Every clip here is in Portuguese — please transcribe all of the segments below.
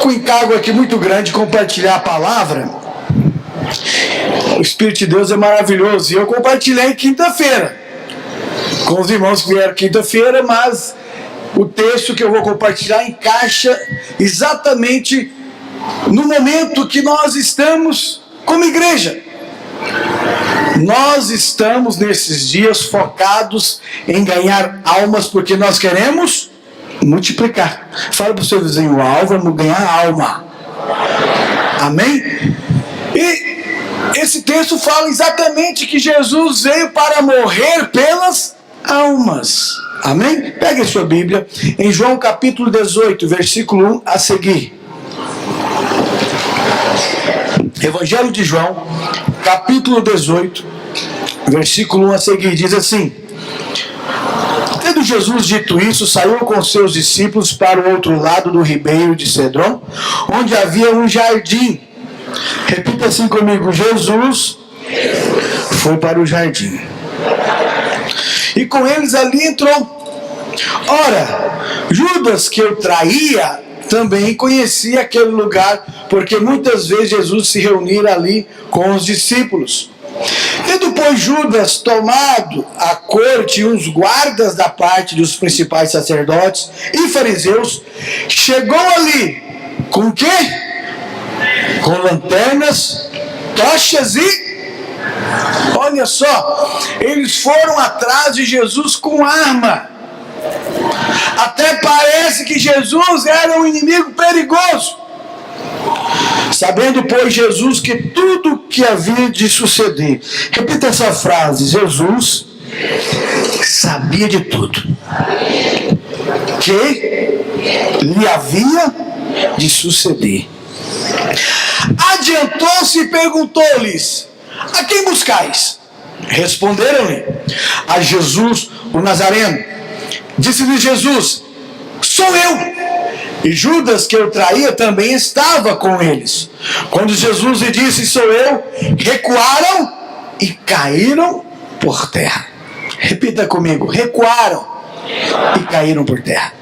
com um encargo aqui muito grande de compartilhar a palavra. O Espírito de Deus é maravilhoso. E eu compartilhei quinta-feira com os irmãos que vieram quinta-feira, mas o texto que eu vou compartilhar encaixa exatamente no momento que nós estamos como igreja. Nós estamos nesses dias focados em ganhar almas, porque nós queremos multiplicar. Fala para o seu vizinho, o alvo é ganhar alma. Amém? E esse texto fala exatamente que Jesus veio para morrer pelas almas. Amém? Pegue a sua Bíblia em João capítulo 18, versículo 1 a seguir. Evangelho de João, capítulo 18, versículo 1 a seguir, diz assim: tendo Jesus dito isso, saiu com seus discípulos para o outro lado do ribeiro de Cedron, onde havia um jardim. Repita assim comigo: Jesus foi para o jardim. E com eles ali entrou. Ora, Judas, que o traía, também conhecia aquele lugar, porque muitas vezes Jesus se reunira ali com os discípulos. Tendo, pois, Judas tomado a corte e uns guardas da parte dos principais sacerdotes e fariseus, chegou ali com o quê? Com lanternas, tochas e... olha só, eles foram atrás de Jesus com arma. Até parece que Jesus era um inimigo perigoso. Sabendo, pois, Jesus que tudo que havia de suceder. Repita essa frase: Jesus sabia de tudo que lhe havia de suceder. Adiantou-se e perguntou-lhes: a quem buscais? Responderam-lhe: a Jesus, o Nazareno. Disse-lhe Jesus: sou eu. E Judas, que o traía, também estava com eles. Quando Jesus lhe disse: sou eu, recuaram e caíram por terra. Repita comigo: recuaram e caíram por terra.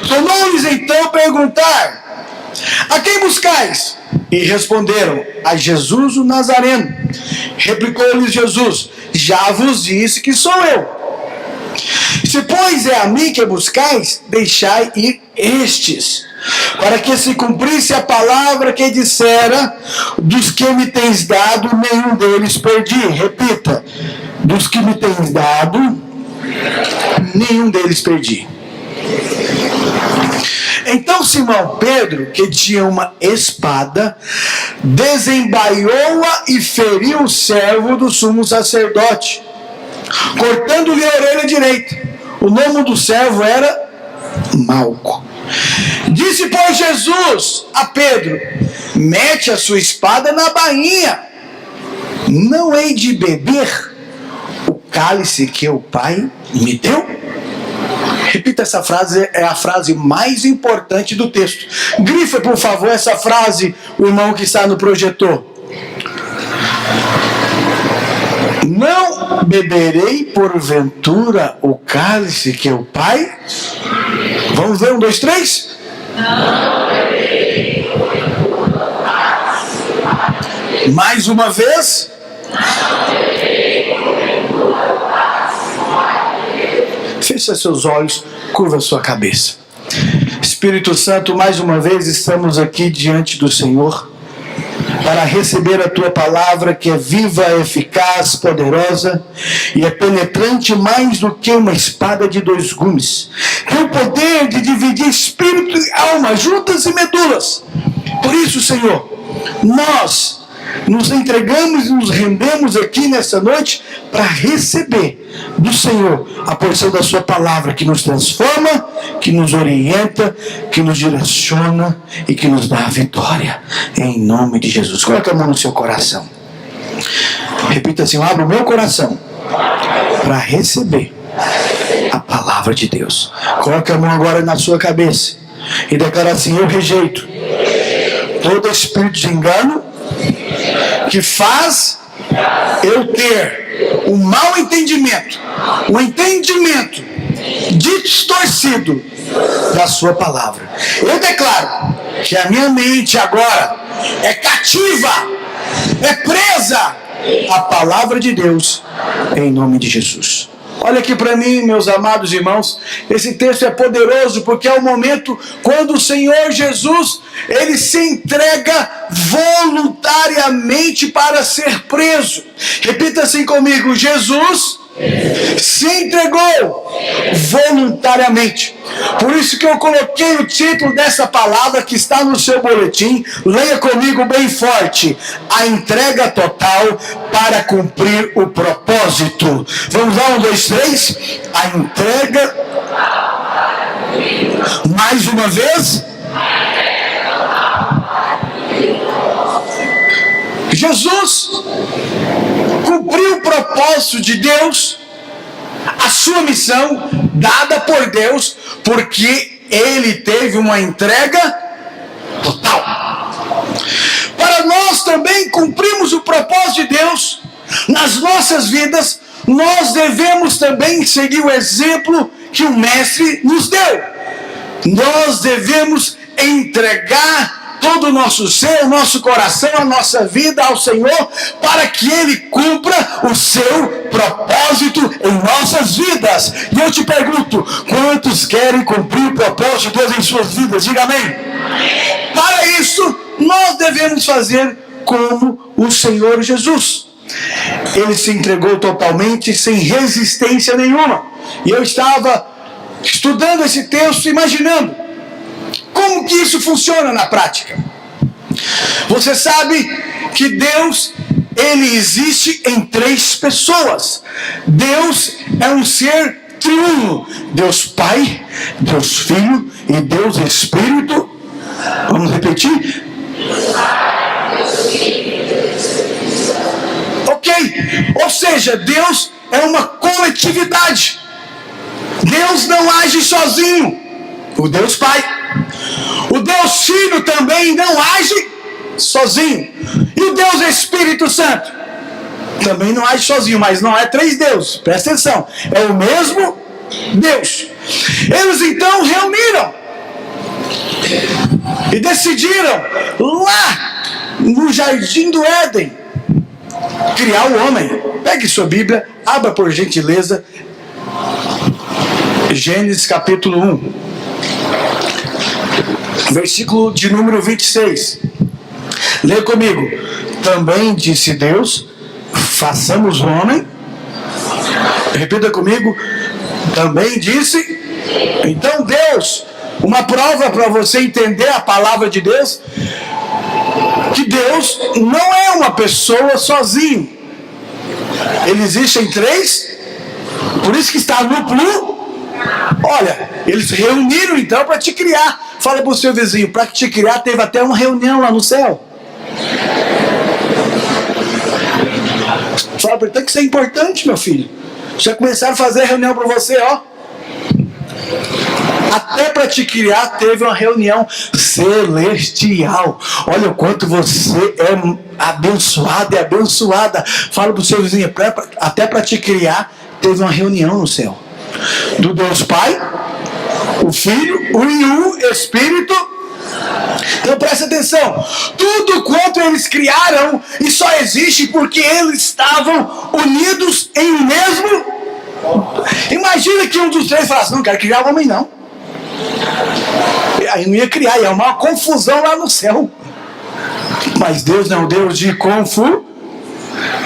Tornou-lhes então perguntar: a quem buscais? E responderam: a Jesus o Nazareno. Replicou-lhes Jesus: já vos disse que sou eu. Se, pois, é a mim que buscais, deixai ir estes, para que se cumprisse a palavra que dissera: dos que me tens dado, nenhum deles perdi. Repita: dos que me tens dado, nenhum deles perdi. Então Simão Pedro, que tinha uma espada, desembaiou-a e feriu o servo do sumo sacerdote, cortando-lhe a orelha direita. O nome do servo era Malco. Disse, pois, Jesus a Pedro: mete a sua espada na bainha. Não hei de beber o cálice que o Pai me deu? Repita essa frase, é a frase mais importante do texto. Grifa, por favor, essa frase, o irmão que está no projetor. Não beberei porventura o cálice que o Pai... Vamos ver, 1, 2, 3? Não beberei porventura o cálice que o Pai... Mais uma vez? Não beberei porventura o cálice que o Pai... Feche seus olhos, curva a sua cabeça. Espírito Santo, mais uma vez estamos aqui diante do Senhor para receber a Tua palavra, que é viva, eficaz, poderosa e é penetrante mais do que uma espada de 2 gumes. Tem o poder de dividir espírito e alma, juntas e medulas. Por isso, Senhor, nós nos entregamos e nos rendemos aqui nessa noite para receber do Senhor a porção da sua palavra, que nos transforma, que nos orienta, que nos direciona e que nos dá a vitória, em nome de Jesus. Coloque a mão no seu coração, repita assim: eu abro o meu coração para receber a palavra de Deus. Coloque a mão agora na sua cabeça e declara assim: eu rejeito todo espírito de engano que faz eu ter um mau entendimento, um entendimento distorcido da sua palavra. Eu declaro que a minha mente agora é cativa, é presa à palavra de Deus, em nome de Jesus. Olha aqui para mim, meus amados irmãos, esse texto é poderoso porque é o momento quando o Senhor Jesus, ele se entrega voluntariamente para ser preso. Repita assim comigo: Jesus se entregou voluntariamente. Por isso que eu coloquei o título dessa palavra que está no seu boletim. Leia comigo bem forte: a entrega total para cumprir o propósito. Vamos lá, 1, 2, 3. A entrega. Mais uma vez. Jesus cumpriu o propósito de Deus, a sua missão dada por Deus, porque ele teve uma entrega total. Para nós também cumprirmos o propósito de Deus nas nossas vidas, nós devemos também seguir o exemplo que o Mestre nos deu. Nós devemos entregar todo o nosso ser, o nosso coração, a nossa vida ao Senhor, para que Ele cumpra o seu propósito em nossas vidas. E eu te pergunto: quantos querem cumprir o propósito de Deus em suas vidas? Diga amém. Para isso, nós devemos fazer como o Senhor Jesus. Ele se entregou totalmente, sem resistência nenhuma. E eu estava estudando esse texto, imaginando como que isso funciona na prática. Você sabe que Deus, ele existe em 3 pessoas. Deus é um ser triuno: Deus Pai, Deus Filho e Deus Espírito. Vamos repetir? Ok, ou seja, Deus é uma coletividade. Deus não age sozinho. O Deus Pai, o Deus Filho também não age sozinho. E o Deus Espírito Santo também não age sozinho, mas não é 3 deuses. Presta atenção, é o mesmo Deus. Eles então reuniram e decidiram lá no jardim do Éden criar o homem. Pegue sua Bíblia, abra por gentileza Gênesis capítulo 1, versículo de número 26. Leia comigo: também disse Deus, façamos o homem. Repita comigo: também disse. Então Deus, uma prova para você entender a palavra de Deus, que Deus não é uma pessoa sozinho. Ele existe em 3, por isso que está no plural. Olha, eles se reuniram então para te criar. Fala para o seu vizinho: para te criar teve até uma reunião lá no céu. Fala para ele: tem que ser importante, meu filho. Já começaram a fazer reunião para você, ó. Até para te criar teve uma reunião celestial. Olha o quanto você é abençoado e abençoada. Fala para o seu vizinho: até para te criar teve uma reunião no céu. Do Deus Pai, o Filho e o Espírito. Então presta atenção: tudo quanto eles criaram, e só existe porque eles estavam unidos em um mesmo. Imagina que um dos 3 falasse: não quero criar homem não. Aí não ia criar, ia uma confusão lá no céu. Mas Deus não é um Deus de confusão,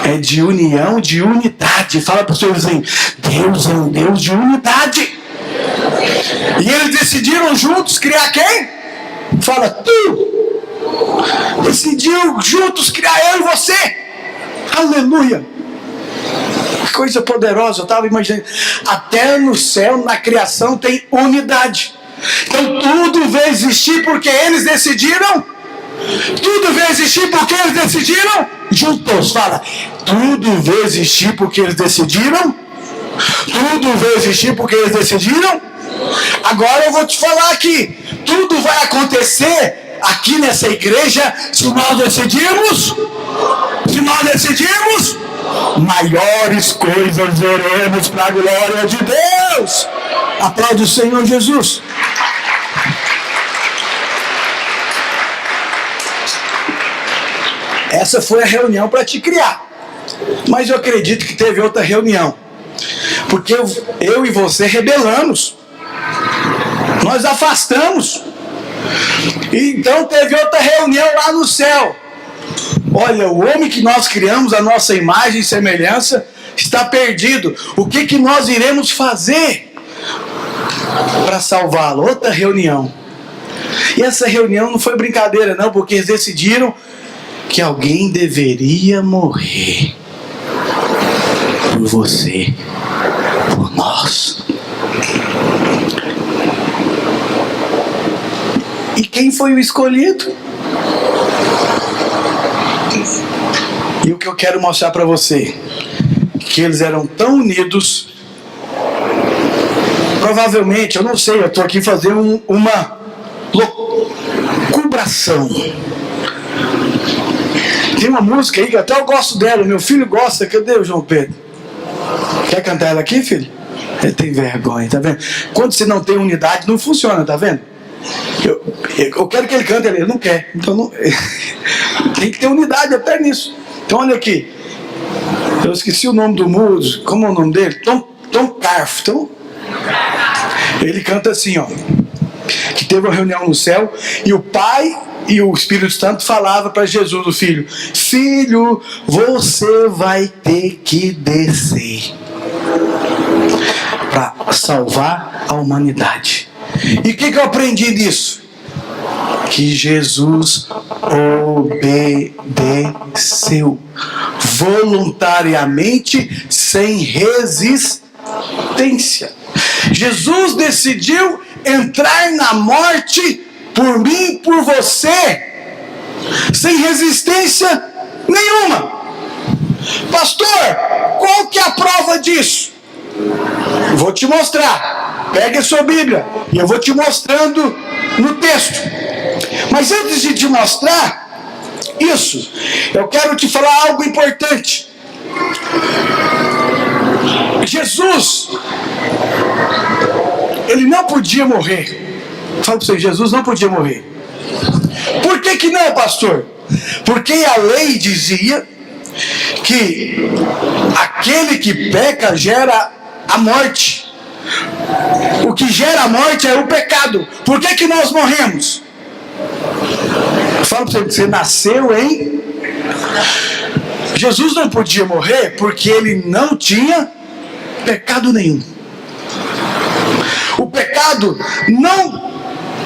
é de união, de unidade. Fala para o seu vizinho: Deus é um Deus de unidade. E eles decidiram juntos criar quem? Fala: tu. Decidiu juntos criar eu e você. Aleluia. Que coisa poderosa. Eu estava imaginando. Até no céu, na criação, tem unidade. Então tudo veio existir porque eles decidiram. Tudo veio existir porque eles decidiram juntos. Fala: tudo veio existir porque eles decidiram. Tudo veio existir porque eles decidiram. Agora eu vou te falar aqui: tudo vai acontecer aqui nessa igreja se nós decidirmos. Se nós decidirmos, maiores coisas veremos para a glória de Deus. Aplaude o Senhor Jesus. Essa foi a reunião para te criar. Mas eu acredito que teve outra reunião. Porque eu e você rebelamos. Nós afastamos. Então teve outra reunião lá no céu. Olha, o homem que nós criamos, a nossa imagem e semelhança, está perdido. O que nós iremos fazer para salvá-lo? Outra reunião. E essa reunião não foi brincadeira não, porque eles decidiram que alguém deveria morrer por você, por nós. E quem foi o escolhido? E o que eu quero mostrar para você, que eles eram tão unidos. Provavelmente, eu não sei, eu estou aqui fazendo uma lucubração. Tem uma música aí que até eu gosto dela, meu filho gosta. Cadê o João Pedro? Quer cantar ela aqui, filho? Ele tem vergonha, tá vendo? Quando você não tem unidade, não funciona, tá vendo? Eu quero que ele cante, ele não quer. Então não, tem que ter unidade até nisso. Então olha aqui, eu esqueci o nome do músico, como é o nome dele? Tom Carf. Então, ele canta assim, ó, que teve uma reunião no céu e o Pai e o Espírito Santo falava para Jesus, o Filho: Filho, você vai ter que descer para salvar a humanidade. E o que eu aprendi disso? Que Jesus obedeceu voluntariamente, sem resistência. Jesus decidiu entrar na morte por mim e por você, sem resistência nenhuma. Pastor, qual que é a prova disso? Vou te mostrar. Pegue a sua Bíblia e eu vou te mostrando no texto. Mas antes de te mostrar isso, eu quero te falar algo importante. Jesus, ele não podia morrer. Fala para você, Jesus não podia morrer. Por que não, pastor? Porque a lei dizia que aquele que peca gera a morte. O que gera a morte é o pecado. Por que nós morremos? Fala para você, você nasceu em... Jesus não podia morrer porque ele não tinha pecado nenhum. O pecado não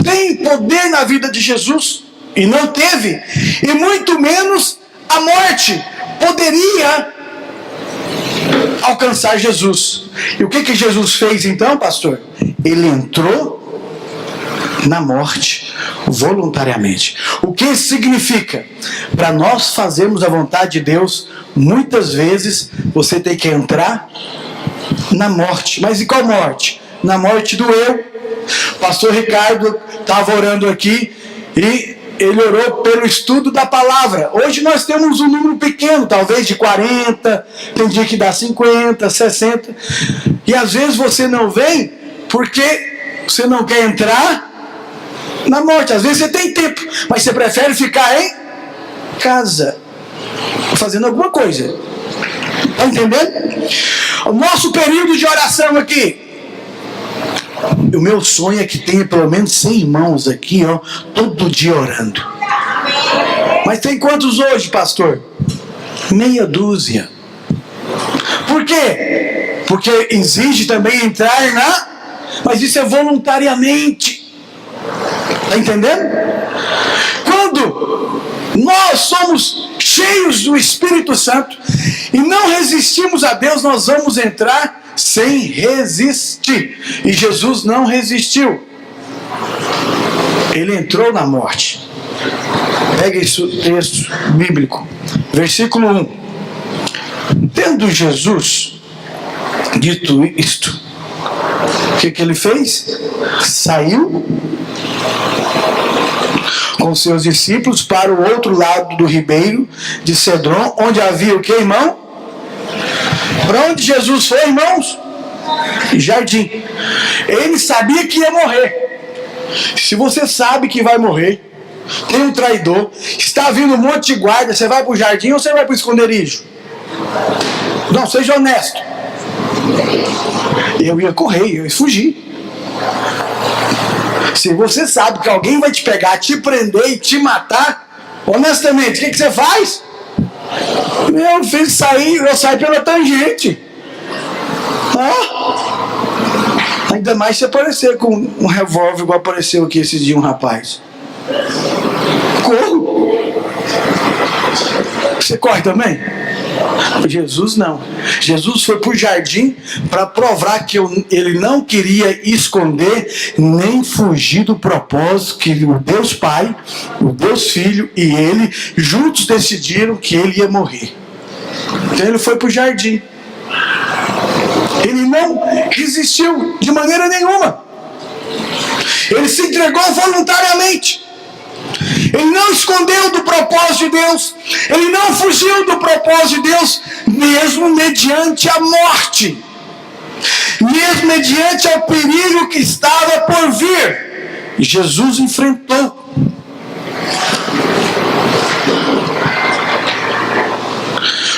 tem poder na vida de Jesus, e não teve, e muito menos a morte poderia alcançar Jesus. E o que Jesus fez então, pastor? Ele entrou na morte voluntariamente. O que isso significa? Para nós fazermos a vontade de Deus, muitas vezes você tem que entrar na morte. Mas e qual morte? Na morte do eu. Pastor Ricardo estava orando aqui e ele orou pelo estudo da palavra. Hoje nós temos um número pequeno, talvez de 40, tem dia que dá 50, 60. E às vezes você não vem porque você não quer entrar na morte. Às vezes você tem tempo, mas você prefere ficar em casa, fazendo alguma coisa. Está entendendo? O nosso período de oração aqui, o meu sonho é que tenha pelo menos 100 irmãos aqui, ó, todo dia orando. Mas tem quantos hoje, pastor? Meia dúzia. Por quê? Porque exige também entrar na... Mas isso é voluntariamente. Está entendendo? Quando nós somos cheios do Espírito Santo e não resistimos a Deus, nós vamos entrar sem resistir. E Jesus não resistiu. Ele entrou na morte. Pega esse texto bíblico, versículo 1. Tendo Jesus dito isto, o que ele fez? Saiu com seus discípulos para o outro lado do ribeiro de Cedron, onde havia o que, irmão? Para onde Jesus foi, irmãos? Jardim. Ele sabia que ia morrer. Se você sabe que vai morrer, tem um traidor, está vindo um monte de guarda, você vai para o jardim ou você vai para o esconderijo? Não, seja honesto. Eu ia correr, eu ia fugir. Se você sabe que alguém vai te pegar, te prender e te matar, honestamente, o que você faz? Meu filho, eu saio pela tangente. Ainda mais se aparecer com um revólver igual apareceu aqui esse dia um rapaz. Corro. Você corre também? Jesus não. Jesus foi para o jardim para provar que ele não queria esconder nem fugir do propósito que o Deus Pai, o Deus Filho e ele juntos decidiram que ele ia morrer. Então ele foi para o jardim. Ele não resistiu de maneira nenhuma. Ele se entregou voluntariamente. Ele não escondeu do propósito de Deus. Ele não fugiu do propósito de Deus, mesmo mediante a morte. Mesmo mediante o perigo que estava por vir. Jesus enfrentou.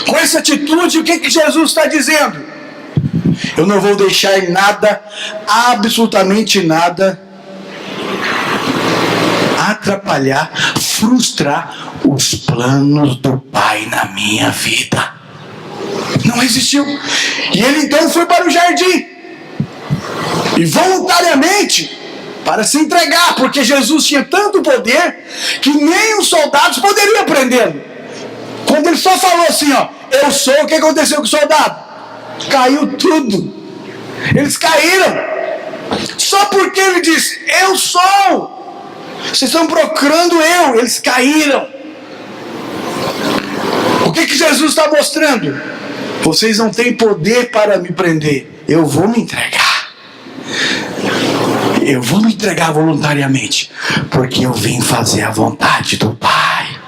Com essa atitude, o que Jesus está dizendo? Eu não vou deixar em nada, absolutamente nada, atrapalhar, frustrar os planos do Pai na minha vida. Não resistiu. E ele então foi para o jardim. E voluntariamente, para se entregar, porque Jesus tinha tanto poder que nem os soldados poderiam prendê-lo. Quando ele só falou assim, eu sou, o que aconteceu com o soldado? Caiu tudo. Eles caíram. Só porque ele disse, eu sou. Vocês estão procurando eu. Eles caíram. O que Jesus está mostrando? Vocês não têm poder para me prender. Eu vou me entregar. Eu vou me entregar voluntariamente. Porque eu vim fazer a vontade do Pai.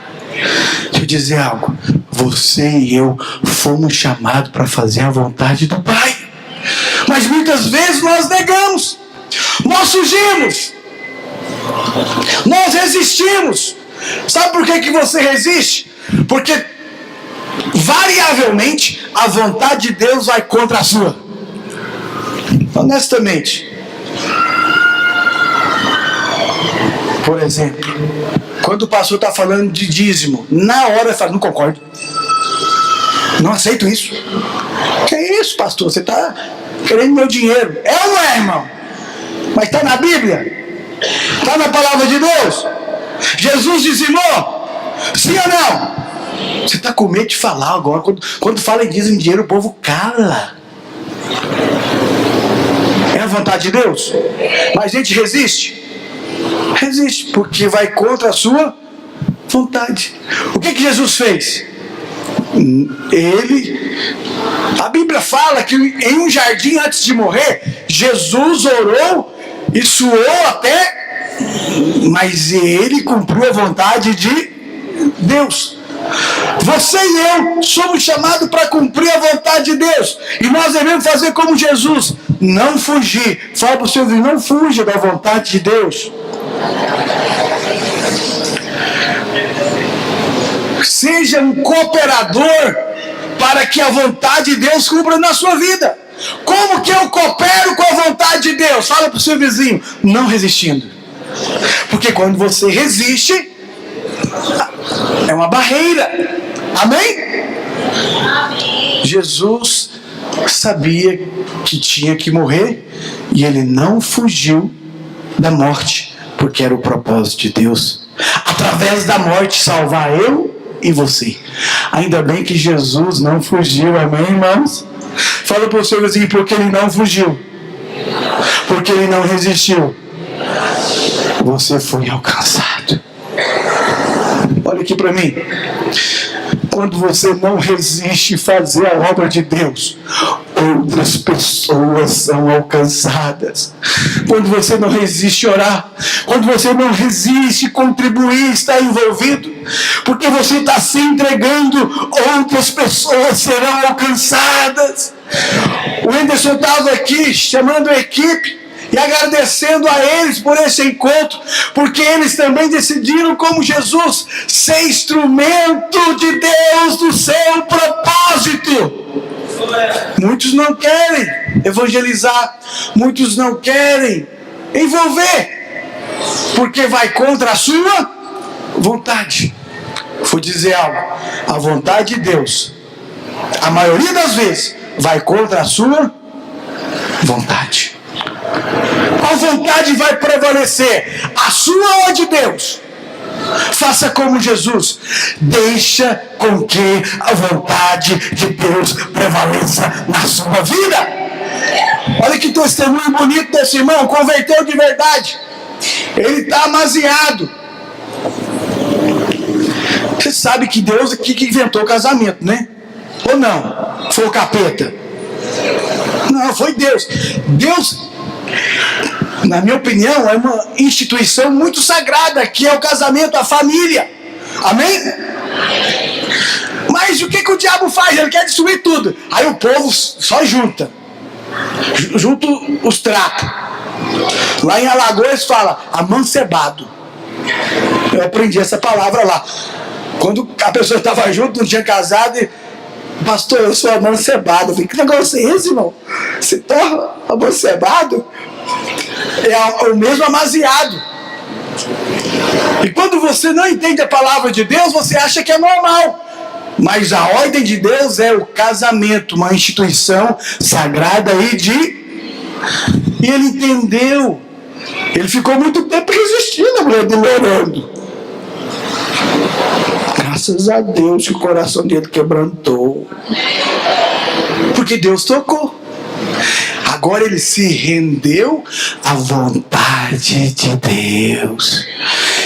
Deixa eu dizer algo. Você e eu fomos chamados para fazer a vontade do Pai. Mas muitas vezes nós negamos. Nós fugimos. Nós resistimos. Sabe por que você resiste? Porque variavelmente a vontade de Deus vai contra a sua. Honestamente. Por exemplo, quando o pastor está falando de dízimo, na hora eu falo, não concordo. Não aceito isso. Que isso, pastor? Você está querendo meu dinheiro. É ou não é, irmão? Mas está na Bíblia? Está na palavra de Deus? Jesus dizimou? Sim ou não? Você está com medo de falar agora. Quando fala em dízimo de dinheiro, o povo cala. É a vontade de Deus? Mas a gente resiste? Resiste, porque vai contra a sua vontade. O que Jesus fez? A Bíblia fala que em um jardim antes de morrer, Jesus orou e suou até, mas ele cumpriu a vontade de Deus. Você e eu somos chamados para cumprir a vontade de Deus, e nós devemos fazer como Jesus, não fugir. Fala para o seu vizinho, não fuja da vontade de Deus. Seja um cooperador para que a vontade de Deus cumpra na sua vida. Como que eu coopero com a vontade de Deus? Fala para o seu vizinho, não resistindo. Porque quando você resiste, é uma barreira. Amém? Jesus sabia que tinha que morrer e ele não fugiu da morte, porque era o propósito de Deus. Através da morte salvar eu e você. Ainda bem que Jesus não fugiu, amém, irmãos? Fala para o seu vizinho, porque ele não fugiu, porque ele não resistiu, você foi alcançado. Olha aqui para mim. Quando você não resiste fazer a obra de Deus, outras pessoas são alcançadas. Quando você não resiste orar, quando você não resiste contribuir, estar envolvido, porque você está se entregando, outras pessoas serão alcançadas. O Anderson estava aqui chamando a equipe, e agradecendo a eles por esse encontro, porque eles também decidiram, como Jesus, ser instrumento de Deus do seu propósito. Muitos não querem evangelizar, muitos não querem envolver, porque vai contra a sua vontade. Vou dizer algo: a vontade de Deus, a maioria das vezes, vai contra a sua vontade. Qual vontade vai prevalecer? A sua ou a de Deus? Faça como Jesus. Deixa com que a vontade de Deus prevaleça na sua vida. Olha que testemunho bonito desse irmão. Converteu de verdade. Ele está amaziado. Você sabe que Deus aqui que inventou o casamento, né? Ou não? Foi o capeta? Não, foi Deus. Deus, na minha opinião, é uma instituição muito sagrada, que é o casamento, a família. Amém? Mas o que o diabo faz? Ele quer destruir tudo. Aí o povo só junta os trapos. Lá em Alagoas fala amancebado. Eu aprendi essa palavra lá. Quando a pessoa estava junto, não tinha casado, e pastor, eu sou amancebado. Eu falei, que negócio é esse, irmão? Se torna amancebado? É o mesmo amaziado. E quando você não entende a palavra de Deus, você acha que é normal. Mas a ordem de Deus é o casamento, uma instituição sagrada e ele entendeu. Ele ficou muito tempo resistindo, a mulher dele orando. Graças a Deus que o coração dele quebrantou. Porque Deus tocou. Agora ele se rendeu à vontade de Deus.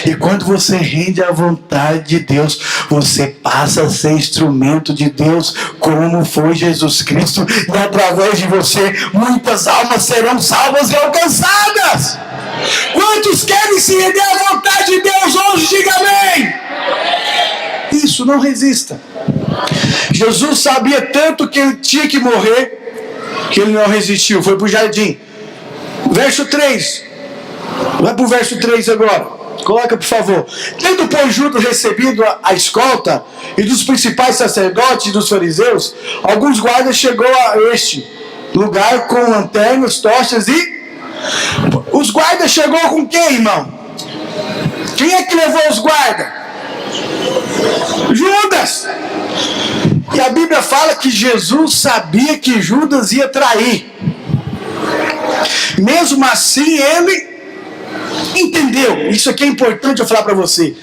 E quando você rende à vontade de Deus, você passa a ser instrumento de Deus, como foi Jesus Cristo. E através de você, muitas almas serão salvas e alcançadas. Quantos querem se render à vontade de Deus hoje? Diga amém. Isso, não resista. Jesus sabia tanto que ele tinha que morrer, que ele não resistiu, foi para o jardim. Verso 3. Vai para o verso 3 agora. Coloca, por favor. Tendo, pois, Judas recebido a escolta e dos principais sacerdotes e dos fariseus, alguns guardas chegou a este lugar com lanternas, tochas e... Os guardas chegou com quem, irmão? Quem é que levou os guardas? Judas. E a Bíblia fala que Jesus sabia que Judas ia trair. Mesmo assim, ele entendeu. Isso aqui é importante eu falar para você.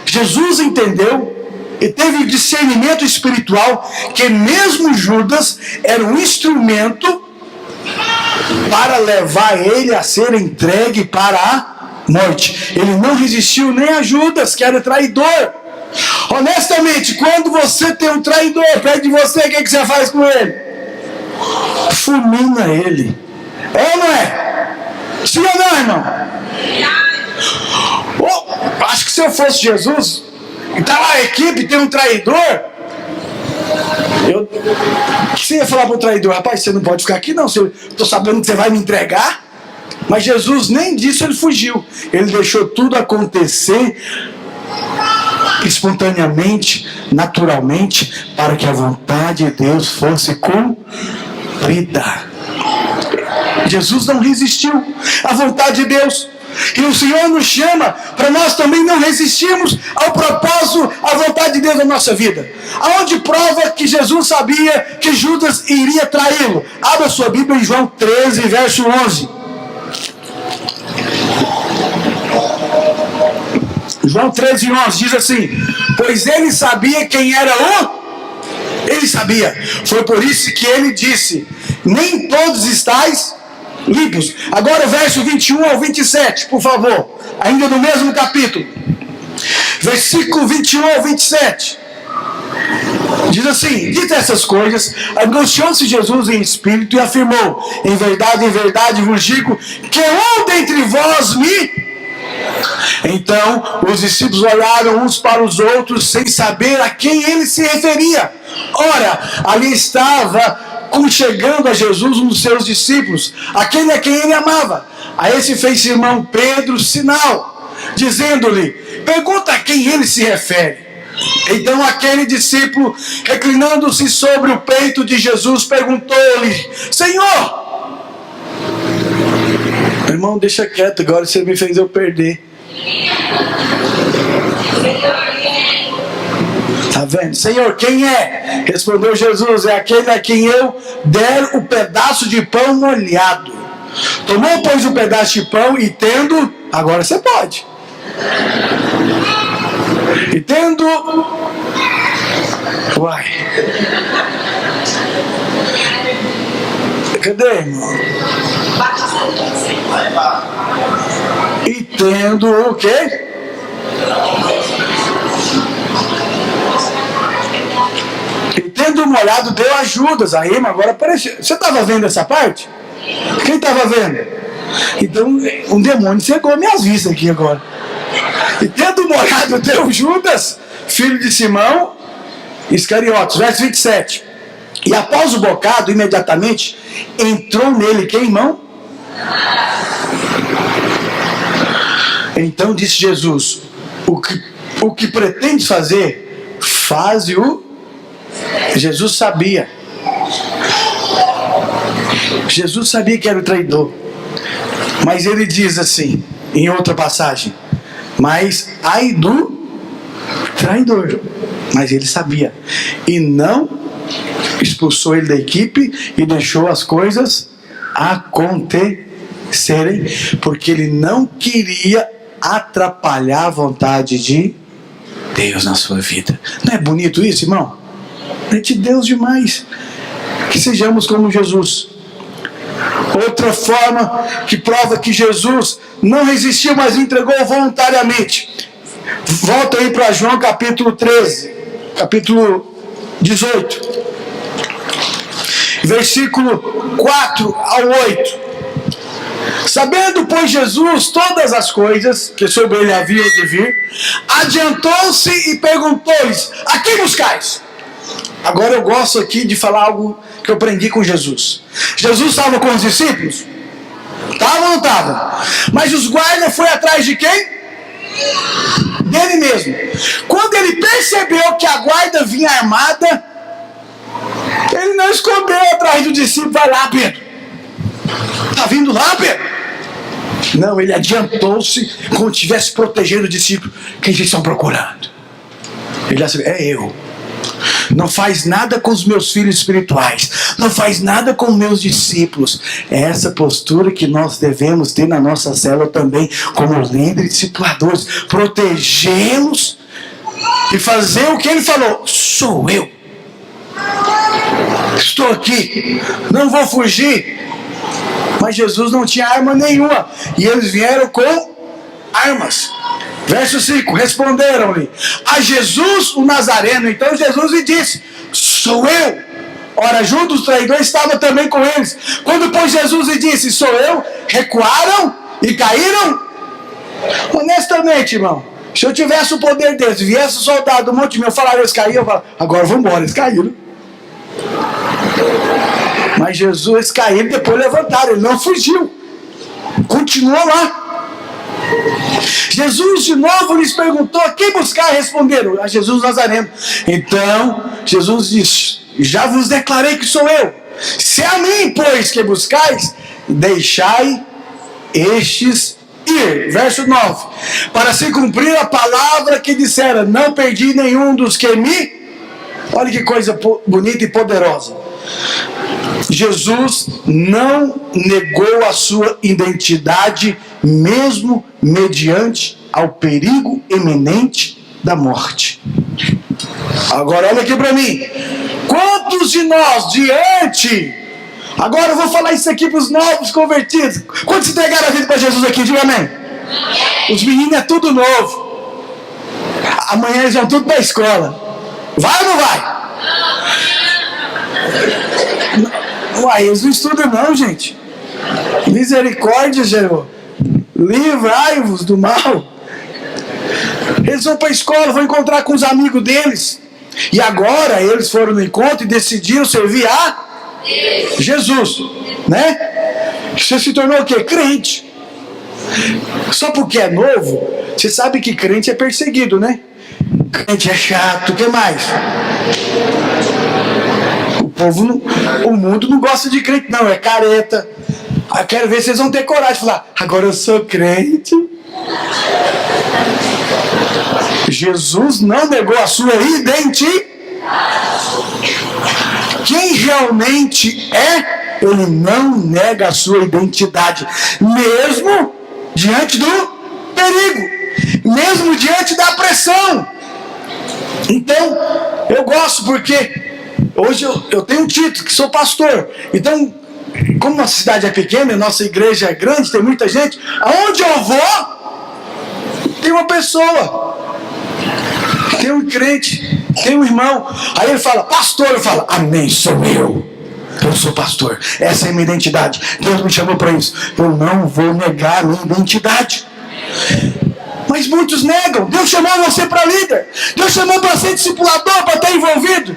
Jesus entendeu e teve discernimento espiritual que mesmo Judas era um instrumento para levar ele a ser entregue para a morte. Ele não resistiu nem a Judas, que era traidor. Honestamente, quando você tem um traidor perto de você, o que você faz com ele? Fulmina ele. É ou não é? Sim ou não, irmão? Acho que se eu fosse Jesus, e tá lá a equipe, tem um traidor, o que você ia falar para o traidor? Rapaz, você não pode ficar aqui não, eu estou sabendo que você vai me entregar. Mas Jesus nem disso ele fugiu. Ele deixou tudo acontecer espontaneamente, naturalmente, para que a vontade de Deus fosse cumprida. Jesus não resistiu à vontade de Deus. E o Senhor nos chama para nós também não resistirmos ao propósito, à vontade de Deus na nossa vida. Aonde prova que Jesus sabia que Judas iria traí-lo? Abra sua Bíblia em João 13, verso 11. João 13, 11 diz assim: pois ele sabia quem era ele sabia. Foi por isso que ele disse: nem todos estáis limpos. Agora o verso 21 ao 27, por favor. Ainda no mesmo capítulo. Versículo 21 ao 27. Diz assim: dito essas coisas, angustiou-se Jesus em espírito e afirmou: em verdade vos digo que um dentre vós me... Então os discípulos olharam uns para os outros sem saber a quem ele se referia. Ora, ali estava chegando a Jesus um dos seus discípulos, aquele a quem ele amava. A esse fez Simão Pedro sinal, dizendo-lhe: pergunta a quem ele se refere. Então aquele discípulo, reclinando-se sobre o peito de Jesus, perguntou-lhe: Senhor! Irmão, deixa quieto, agora você me fez eu perder. Tá vendo? Senhor, quem é? Respondeu Jesus: é aquele a quem eu der o pedaço de pão molhado. Tomou, pois, o pedaço de pão e tendo... Agora você pode. E tendo... Uai. Cadê, irmão? E tendo o quê? E tendo molhado, deu a Judas. Aí, irmão, agora apareceu. Você estava vendo essa parte? Quem estava vendo? Então, um demônio cegou minhas vistas aqui agora. E tendo molhado, deu Judas, filho de Simão Iscariotes. Verso 27. E após o bocado, imediatamente, entrou nele quem, irmão? Então disse Jesus: o que pretendes fazer, faze-o. Jesus sabia. Jesus sabia que era o traidor. Mas ele diz assim, em outra passagem: mas ai do traidor. Mas ele sabia. E não expulsou ele da equipe e deixou as coisas acontecerem, porque ele não queria atrapalhar a vontade de Deus na sua vida. Não é bonito isso, irmão? É de Deus demais. Que sejamos como Jesus. Outra forma que prova que Jesus não resistiu, mas entregou voluntariamente. Volta aí para João capítulo 13, capítulo 18, versículo 4 ao 8. Sabendo, pois, Jesus todas as coisas que sobre ele haviam de vir, adiantou-se e perguntou-lhes: a quem buscais? Agora eu gosto aqui de falar algo que eu aprendi com Jesus. Jesus estava com os discípulos? Estava ou não estava? Mas os guardas foram atrás de quem? Dele mesmo. Quando ele percebeu que a guarda vinha armada, ele não escondeu atrás do discípulo. Vai lá, Pedro. Está vindo lá, Pedro? Não, ele adiantou-se como se estivesse protegendo o discípulo. Quem vocês estão procurando? Ele disse: é eu. Não faz nada com os meus filhos espirituais. Não faz nada com meus discípulos. É essa postura que nós devemos ter na nossa célula também, como líderes discipuladores. Protegê-los e fazer o que ele falou. Sou eu. Estou aqui. Não vou fugir. Mas Jesus não tinha arma nenhuma. E eles vieram com armas. Verso 5, responderam-lhe a Jesus o Nazareno. Então Jesus lhe disse: sou eu. Ora, Judas o traidor estava também com eles. Quando, pois, Jesus lhe disse: sou eu, recuaram e caíram. Honestamente, irmão, se eu tivesse o poder deles, viesse o soldado do monte meu, falaram, eles caíram, eu falaria: agora vamos embora, eles caíram. Mas Jesus, eles caíram e depois levantaram, ele não fugiu, continuou lá. Jesus de novo lhes perguntou: a quem buscar? Responderam: a Jesus Nazareno. Então Jesus disse: já vos declarei que sou eu. Se a mim, pois, que buscais, deixai estes ir. Verso 9: para se cumprir a palavra que dissera: não perdi nenhum dos que me... Olha que coisa bonita e poderosa. Jesus não negou a sua identidade, mesmo mediante ao perigo iminente da morte. Agora olha aqui para mim. Quantos de nós diante... Agora eu vou falar isso aqui para os novos convertidos. Quantos entregaram a vida para Jesus aqui? Diga amém. Os meninos é tudo novo. Amanhã eles vão tudo para a escola. Vai ou não vai? Uai, eles não estudam não, gente. Misericórdia, Senhor. Livrai-vos do mal. Eles vão para a escola, vão encontrar com os amigos deles. E agora eles foram no encontro e decidiram servir a Jesus, né? Você se tornou o quê? Crente. Só porque é novo, você sabe que crente é perseguido, né? Crente é chato, o que mais? O mundo não gosta de crente, não, é careta. Eu quero ver se vocês vão ter coragem de falar, agora eu sou crente. Jesus não negou a sua identidade. Quem realmente é, ele não nega a sua identidade, mesmo diante do perigo, mesmo diante da pressão. Então, eu gosto porque hoje eu tenho um título, que sou pastor. Então, como nossa cidade é pequena, nossa igreja é grande, tem muita gente, aonde eu vou, tem uma pessoa, tem um crente, tem um irmão. Aí ele fala, pastor, eu falo, amém, sou eu sou pastor, essa é a minha identidade, Deus me chamou para isso, eu não vou negar a minha identidade. Mas muitos negam. Deus chamou você para líder, Deus chamou para ser discipulador, para estar envolvido,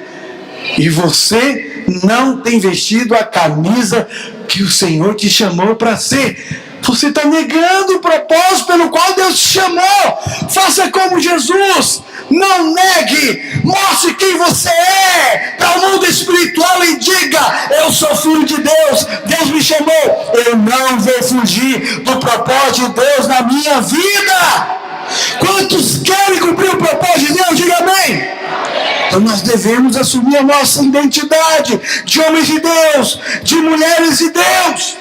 e você não tem vestido a camisa que o Senhor te chamou para ser. Você está negando o propósito pelo qual Deus te chamou. Faça como Jesus, não negue, mostre quem você é para o mundo espiritual e diga, eu sou filho de Deus, Deus me chamou, eu não vou fugir do propósito de Deus na minha vida. Quantos querem cumprir o propósito de Deus? Diga amém. Então nós devemos assumir a nossa identidade de homens de Deus, de mulheres de Deus.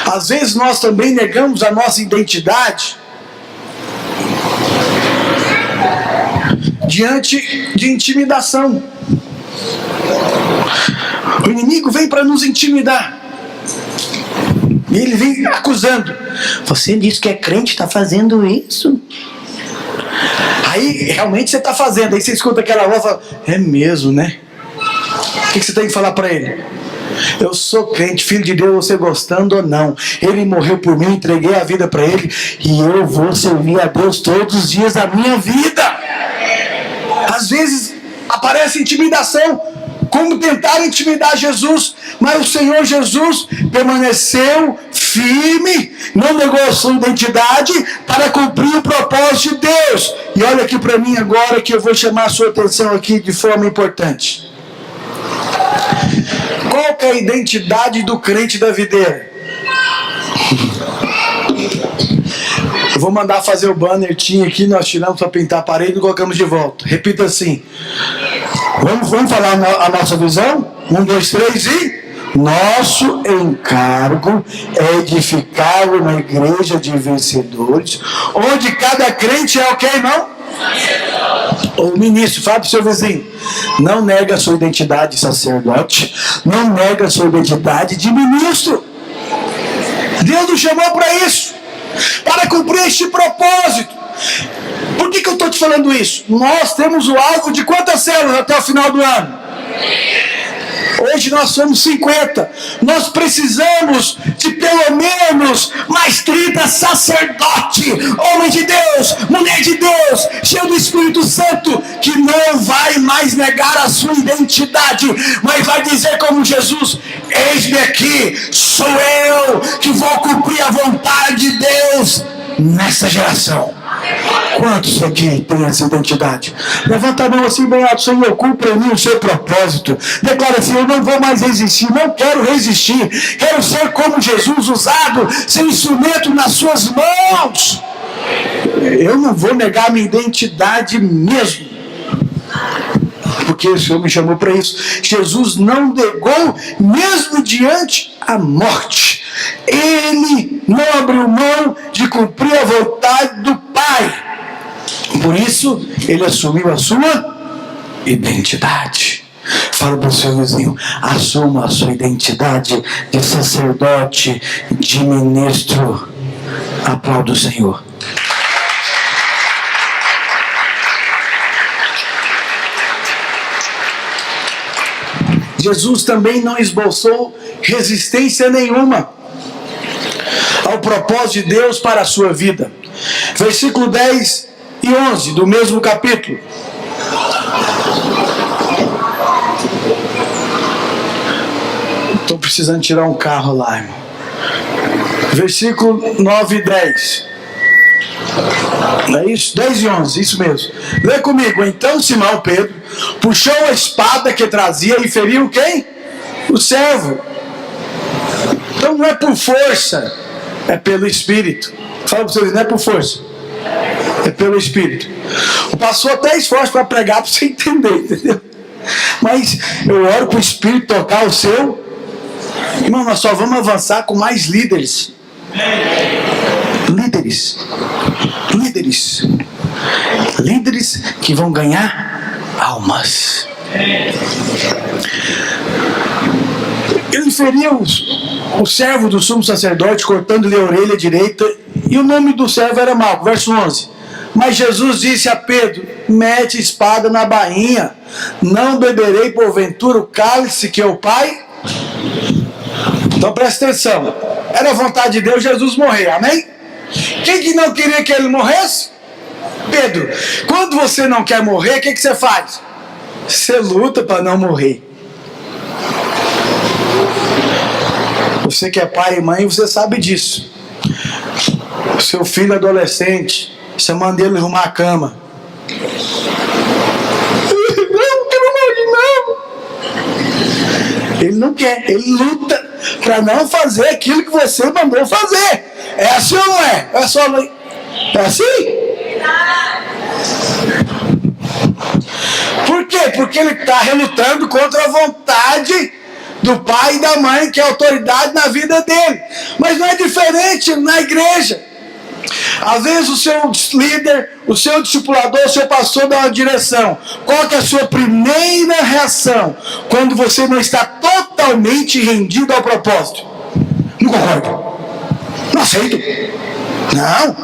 Às vezes nós também negamos a nossa identidade diante de intimidação. O inimigo vem para nos intimidar. E ele vem acusando. Você diz que é crente, está fazendo isso? Aí realmente você está fazendo. Aí você escuta aquela voz e fala, é mesmo, né? O que você tem que falar para ele? Eu sou crente, filho de Deus, você gostando ou não. Ele morreu por mim, entreguei a vida para ele, e eu vou servir a Deus todos os dias da minha vida. Às vezes aparece intimidação, como tentaram intimidar Jesus, mas o Senhor Jesus permaneceu firme, não negou a sua identidade para cumprir o propósito de Deus. E olha aqui para mim agora, que eu vou chamar a sua atenção aqui de forma importante. Qual que é a identidade do crente da videira? Eu vou mandar fazer o banner, tinha aqui, nós tiramos para pintar a parede e colocamos de volta. Repita assim. Vamos falar a nossa visão? 1, 2, 3 e... Nosso encargo é edificar uma igreja de vencedores, onde cada crente é o que, irmão? O ministro, fala para o seu vizinho, não nega a sua identidade de sacerdote, não nega a sua identidade de ministro. Deus nos chamou para isso, para cumprir este propósito. Por que eu estou te falando isso? Nós temos o alvo de quantas células até o final do ano? Hoje nós somos 50. Nós precisamos de pelo menos mais 30 sacerdotes, homem de Deus, mulher de Deus, cheio do Espírito Santo, que não vai mais negar a sua identidade, mas vai dizer como Jesus, eis-me aqui, sou eu que vou cumprir a vontade de Deus nessa geração. Quantos aqui têm essa identidade? Levanta a mão assim bem alto. Senhor, cumpra em mim o seu propósito. Declara assim, eu não vou mais resistir, não quero resistir, quero ser como Jesus, usado, ser instrumento nas suas mãos. Eu não vou negar a minha identidade mesmo, porque o Senhor me chamou para isso. Jesus não negou, mesmo diante a morte. Ele não abriu mão de cumprir a vontade do Pai. Por isso, ele assumiu a sua identidade. Fala para o seu vizinho, assuma a sua identidade de sacerdote, de ministro. Aplauda o Senhor. Jesus também não esboçou resistência nenhuma ao propósito de Deus para a sua vida. Versículo 10 e 11 do mesmo capítulo. Estou precisando tirar um carro lá, irmão. versículo 9 e 10. Não é isso? 10 e 11, isso mesmo. Lê comigo. Então Simão Pedro puxou a espada que trazia e feriu quem? O servo. Então não é por força, é pelo Espírito. Fala para vocês, não é por força, é pelo Espírito. O pastor até esforça para pregar para você entender, entendeu? Mas eu oro para o Espírito tocar o seu. Irmão, nós só vamos avançar com mais líderes. Líderes que vão ganhar almas. Ele feriu o servo do sumo sacerdote, cortando-lhe a orelha direita, e o nome do servo era Malco. Verso 11. Mas Jesus disse a Pedro: mete a espada na bainha, não beberei porventura o cálice que é o Pai? Então presta atenção, era a vontade de Deus Jesus morrer, amém? Quem que não queria que ele morresse? Pedro. Quando você não quer morrer, o que você faz? Você luta para não morrer. Você que é pai e mãe, você sabe disso. O seu filho adolescente, você manda ele arrumar a cama. Não quero morrer, não. Ele não quer, ele luta para não fazer aquilo que você mandou fazer. É assim ou não é? É só... É assim? Por quê? Porque ele está relutando contra a vontade do pai e da mãe, que é a autoridade na vida dele. Mas não é diferente na igreja. Às vezes o seu líder, o seu discipulador, o seu pastor dá uma direção. Qual que é a sua primeira reação quando você não está totalmente rendido ao propósito? Não concordo. Não aceito. Não.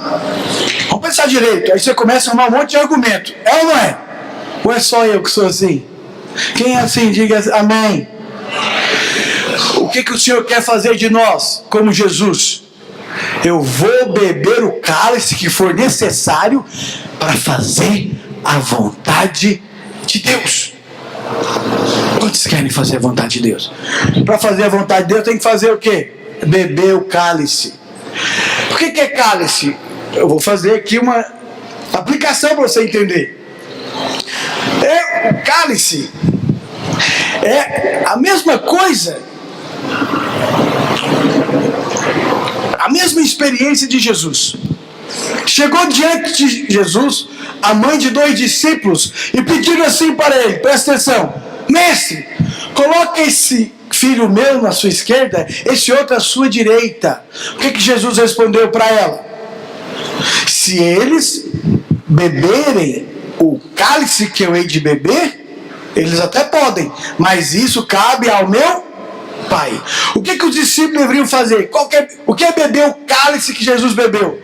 Vamos pensar direito. Aí você começa a arrumar um monte de argumento. É ou não é? Ou é só eu que sou assim? Quem é assim, diga amém. O que o Senhor quer fazer de nós, como Jesus? Eu vou beber o cálice que for necessário para fazer a vontade de Deus. Quantos querem fazer a vontade de Deus? Para fazer a vontade de Deus tem que fazer o quê? Beber o cálice. O que é cálice? Eu vou fazer aqui uma aplicação para você entender. O cálice é a mesma coisa, a mesma experiência de Jesus. Chegou diante de Jesus a mãe de 2 discípulos e pediram assim para ele, presta atenção: mestre, coloca esse filho meu na sua esquerda, esse outro à sua direita. O que Jesus respondeu para ela? Se eles beberem o cálice que eu hei de beber, eles até podem, mas isso cabe ao meu Pai. O que os discípulos deveriam fazer? O que é beber o cálice que Jesus bebeu?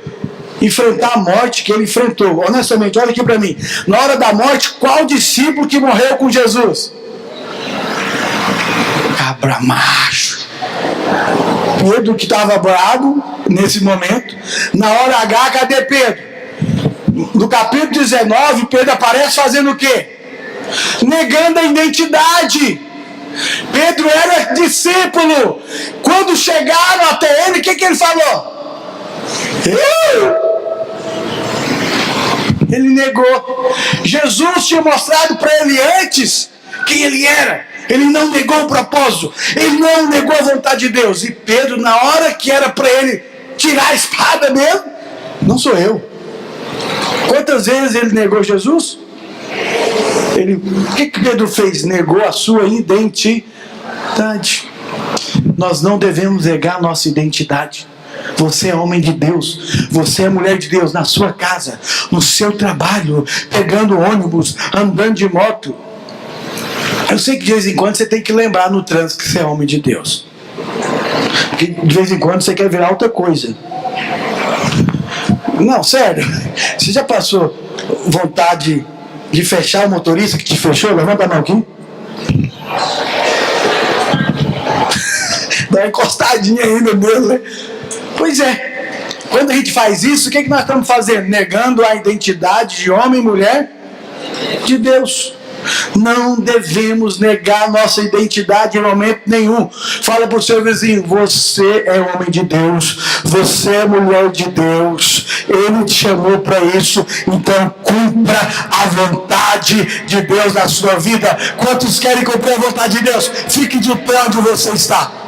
Enfrentar a morte que ele enfrentou. Honestamente, olha aqui para mim. Na hora da morte, qual discípulo que morreu com Jesus? Cabra macho. Pedro, que estava bravo nesse momento. Na hora H, cadê Pedro? No capítulo 19, Pedro aparece fazendo o quê? Negando a identidade. Pedro era discípulo. Quando chegaram até ele, o que ele falou? Ele negou. Jesus tinha mostrado para ele antes quem ele era. Ele não negou o propósito. Ele não negou a vontade de Deus. E Pedro, na hora que era para ele tirar a espada mesmo, não sou eu. Quantas vezes ele negou Jesus? O que Pedro fez? Negou a sua identidade. Nós não devemos negar nossa identidade. Você é homem de Deus, você é mulher de Deus, na sua casa, no seu trabalho, pegando ônibus, andando de moto. Eu sei que de vez em quando você tem que lembrar no trânsito que você é homem de Deus, porque de vez em quando você quer virar outra coisa. Não, sério, você já passou vontade de fechar o motorista que te fechou? Levanta a mão aqui. Dá uma encostadinha ainda nele, né? Pois é. Quando a gente faz isso, o que nós estamos fazendo? Negando a identidade de homem e mulher de Deus. Não devemos negar nossa identidade em momento nenhum. Fala para o seu vizinho: você é homem de Deus, você é mulher de Deus, Ele te chamou para isso, então cumpra a vontade de Deus na sua vida. Quantos querem cumprir a vontade de Deus? Fique de pé onde você está.